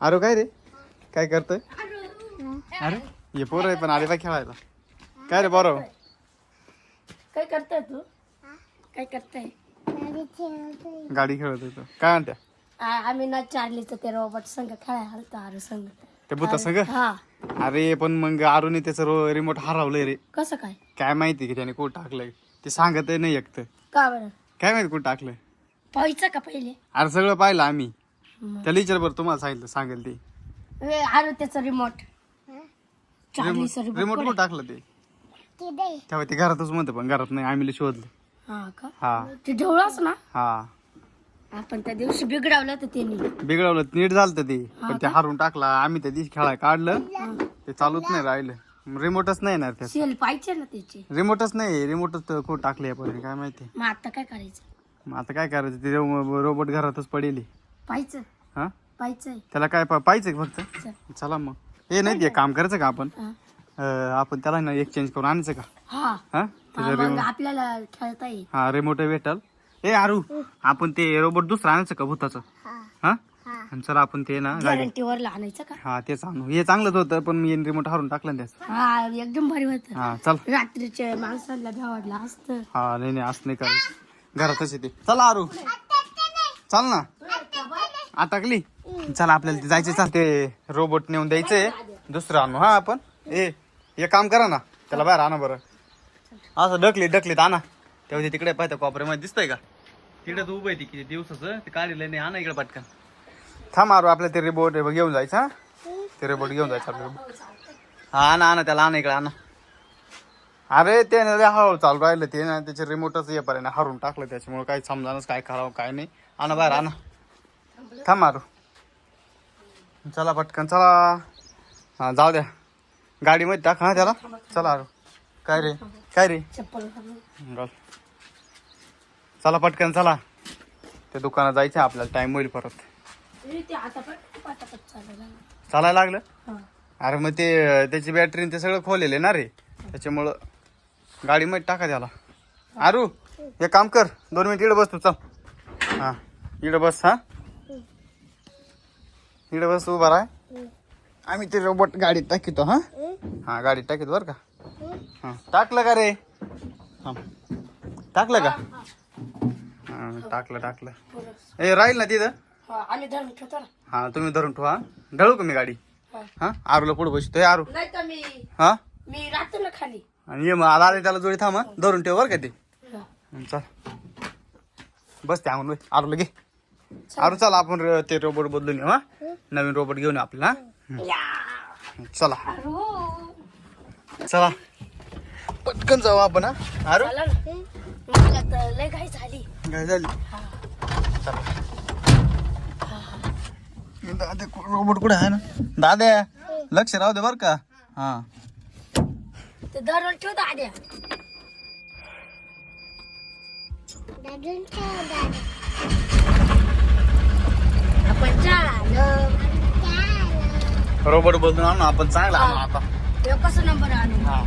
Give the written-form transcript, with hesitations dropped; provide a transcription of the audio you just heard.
अरे काय रे काय करतोय? अरे ये पोर आहे पण आले बाय खेळायला. काय रे बरं काय करताय तू? काय करताय? गाडी खेळत होतो. काय म्हणत्या आम्ही ना चार्लीचं ते रोबोट संघ खेळायला आलतो आरू संघ. ते भूता संग? हा. अरे पण मग आरुने त्याचं रिमोट हरवलंय रे. कसं काय? काय माहिती की त्याने कुठं टाकलंय ते सांगत नाही एकटं. का बरं? काय माहिती कुठं टाकलंय. पाहायचं का पहिले? अरे सगळं पाहिलं आम्ही. मग. त्याला विचार बरं तुम्हाला सांगितलं सांगेल ते आरू त्याचं रिमोट चार्लीचं रिमोट रिमोट कुठं टाकलं ते तेव्हा ते घरातच म्हणतं पण घरात नाही आम्ही शोधलं. हा का? हा ते ढवळाच ना हा आपण त्या दिवशी बिघडवलं तर त्यांनी. बिघडवलं नीट झालं ते पण ते का? हारून टाकला आम्ही त्या दिवशी खेळाय काढलं ते चालूच नाही राहिलं रिमोटच नाही ना त्यात सेल पाहिजे ना त्याची. रिमोटच नाही रिमोटच कुठं टाकले आपण काय माहिती. मग आता काय करायचं? मग आता काय करायचं ते रोबोट घरातच पडेल. पाहायचं हा पाहायचंय. त्याला काय पाहिजे फक्त. चल. चला मग हे नाही ते काम करायचं का आपण हा. आपण त्याला ना एक्सचेंज करून आणायचं का? हा हा हा, त्याचा मग रिमोट आपल्याला खेळता येईल. हा रिमोट भेटल. ए आरू आपण ते रोबोट दुसरं आणायचं का भूताचं? हा आणि चला आपण ते ना गाडी गॅरंटीवर आणायचं का? हा तेच आणू. हे चांगलंच होतं पण मी रिमोट हारून टाकलं ना त्याचं. हा एकदम भारी होत. हा चल. रात्रीच्या माणसाला भेवाडला असतं. हा नाही नाही असं नाही करायचं घरातच येते. चला आरू चल ना अटकली. चला आपल्याला ते जायचे चाल ते रोबोट नेऊन द्यायचंय दुसरं आणू. हा आपण हे काम करा ना त्याला बाहेर आणा बरं. असं ढकलीत आणा तेव्हा ते तिकडे पाहिजे कॉपऱ्यामध्ये दिसतंय का तिकडे तू उभं आहे ती किती दिवसाचं ते काढलेलं नाही. आणा इकडे पटकन. थांब मारू आपल्याला ते रिमोट घेऊन जायचं. हा ते रिमोट घेऊन जायचं आपल्याला. हा आणा त्याला आणा इकडे आणा. अरे ते ना हळूहळू चालू राहिलं ते ना त्याचे रिमोटच येपर्यंत हरून टाकलं त्याच्यामुळे काही समजानच काय करावं काय नाही. आणा बाहेर आणा. थांब मारू चला पटकन चला. हा जाऊ द्या गाडीमध्ये टाक. हा त्याला चला आरू. काय रे चप्पल घालून. घाल. चला पटकन चला त्या दुकानात जायचं आपल्याला टाइम होईल परत. ते आता पण पटापट चालायला. चालायला लागलं. हा. अरे मग ते त्याची बॅटरी ते सगळं खोलेले ना रे त्याच्यामुळं गाडीमध्ये टाका त्याला. आरू हे काम कर 2 मिनिट इकडे बस तू. चल हा इकडे बस. हा इकडे बस उभा राह. आम्ही ते रोबोट गाडीत टाकितो. हा हा गाडीत टाकितो बरं का. हा टाकलं का रे? हा टाकलं का? हा टाकलं. ए राहील ना तिथं. हा, आम्ही धरून ठेवतो ना. हा तुम्ही धरून ठेवा. ढळू का मी गाडी? हा. हा आरूला पुढे बसतोय. आरू नाही तर हा मी राहतो ना खाली. आणि ये मग आला त्याला जोडी थांब. धरून ठेव बरं का ते. हा. चल बस त्या म्हणून आरूला घे. आरू चला आपण ते रोबोट बदलून येऊ. हा नवीन रोबोट घेऊन येऊ आपल्याला. या. चला अरे चला पटकन जाऊ आपण. हा आरू चला ना. मला तर लय घाई झाली. काय झाली? चला दादा रोबोट कुठे आहे ना दाद्या लक्ष राहू दे बर का. हा ते धरून ठेवतो आद्या. आपण झालं. रोबोट बदलून आणू आपण चांगला आणू आता. कसं नंबर आणू? हा